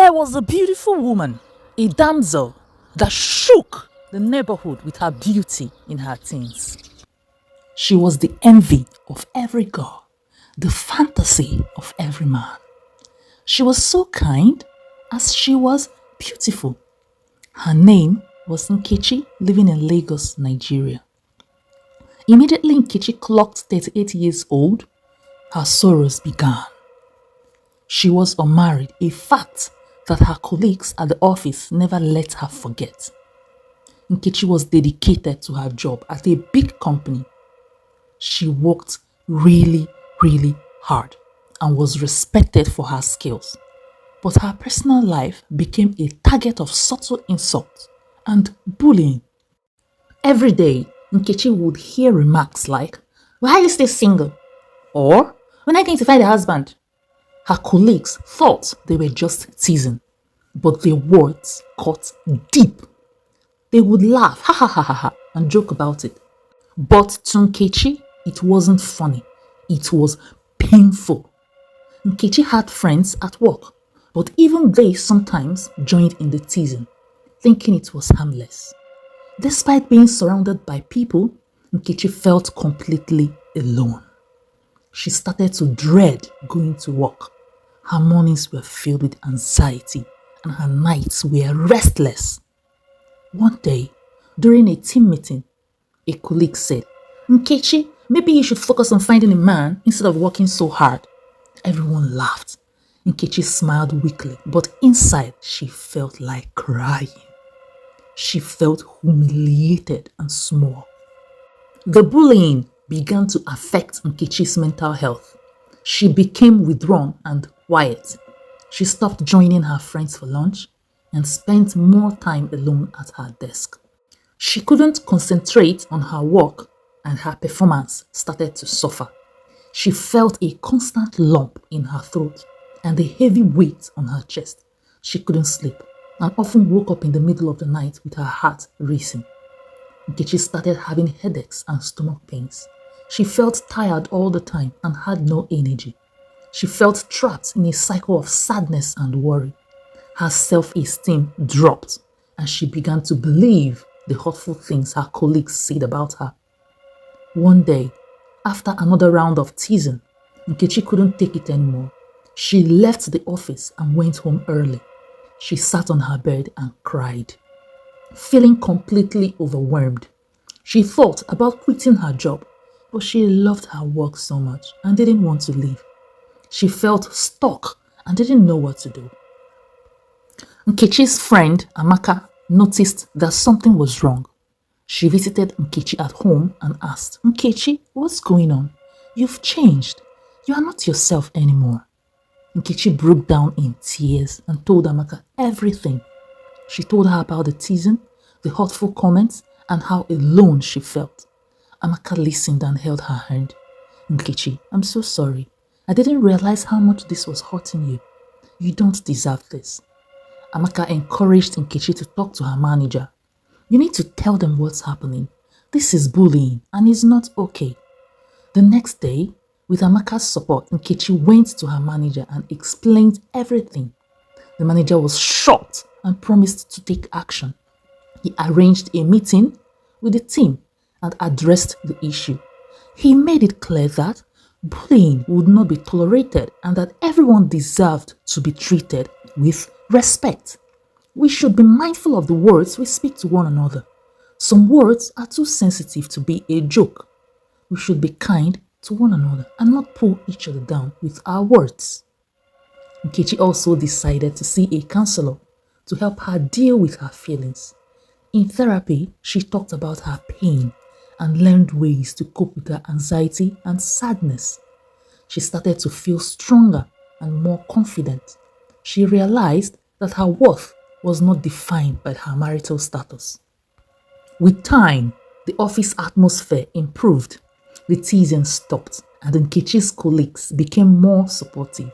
There was a beautiful woman, a damsel that shook the neighborhood with her beauty in her teens. She was the envy of every girl, the fantasy of every man. She was so kind as she was beautiful. Her name was Nkechi, living in Lagos, Nigeria. Immediately Nkechi clocked 38 years old, her sorrows began. She was unmarried, a fact that her colleagues at the office never let her forget. Nkechi was dedicated to her job at a big company. She worked really, really hard and was respected for her skills. But her personal life became a target of subtle insults and bullying. Every day, Nkechi would hear remarks like, "Why are you still single?" Or, "When are you going to find a husband?" Her colleagues thought they were just teasing, but their words cut deep. They would laugh, ha ha ha ha ha, and joke about it. But to Nkechi, it wasn't funny. It was painful. Nkechi had friends at work, but even they sometimes joined in the teasing, thinking it was harmless. Despite being surrounded by people, Nkechi felt completely alone. She started to dread going to work. Her mornings were filled with anxiety and her nights were restless. One day, during a team meeting, a colleague said, "Nkechi, maybe you should focus on finding a man instead of working so hard." Everyone laughed. Nkechi smiled weakly, but inside she felt like crying. She felt humiliated and small. The bullying began to affect Nkechi's mental health. She became withdrawn and quiet. She stopped joining her friends for lunch and spent more time alone at her desk. She couldn't concentrate on her work and her performance started to suffer. She felt a constant lump in her throat and a heavy weight on her chest. She couldn't sleep and often woke up in the middle of the night with her heart racing. Nkechi started having headaches and stomach pains. She felt tired all the time and had no energy. She felt trapped in a cycle of sadness and worry. Her self-esteem dropped and she began to believe the hurtful things her colleagues said about her. One day, after another round of teasing, Nkechi couldn't take it anymore. She left the office and went home early. She sat on her bed and cried, feeling completely overwhelmed. She thought about quitting her job, but she loved her work so much and didn't want to leave. She felt stuck and didn't know what to do. Nkechi's friend, Amaka, noticed that something was wrong. She visited Nkechi at home and asked, "Nkechi, what's going on? You've changed. You are not yourself anymore." Nkechi broke down in tears and told Amaka everything. She told her about the teasing, the hurtful comments, and how alone she felt. Amaka listened and held her hand. "Nkechi, I'm so sorry. I didn't realize how much this was hurting you. You don't deserve this." Amaka encouraged Nkechi to talk to her manager. "You need to tell them what's happening. This is bullying and it's not okay." The next day, with Amaka's support, Nkechi went to her manager and explained everything. The manager was shocked and promised to take action. He arranged a meeting with the team and addressed the issue. He made it clear that bullying would not be tolerated and that everyone deserved to be treated with respect. We should be mindful of the words we speak to one another. Some words are too sensitive to be a joke. We should be kind to one another and not pull each other down with our words. Nkechi also decided to see a counselor to help her deal with her feelings. In therapy, she talked about her pain and learned ways to cope with her anxiety and sadness. She started to feel stronger and more confident. She realized that her worth was not defined by her marital status. With time, the office atmosphere improved. The teasing stopped and Nkechi's colleagues became more supportive.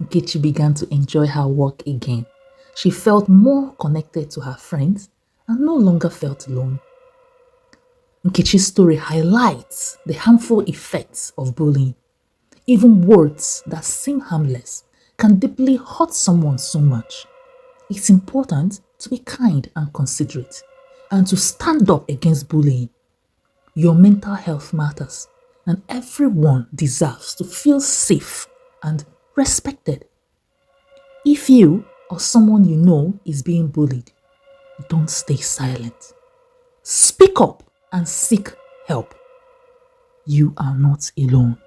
Nkechi began to enjoy her work again. She felt more connected to her friends and no longer felt alone. Nkechi's story highlights the harmful effects of bullying. Even words that seem harmless can deeply hurt someone so much. It's important to be kind and considerate and to stand up against bullying. Your mental health matters, and everyone deserves to feel safe and respected. If you or someone you know is being bullied, don't stay silent. Speak up and seek help. You are not alone.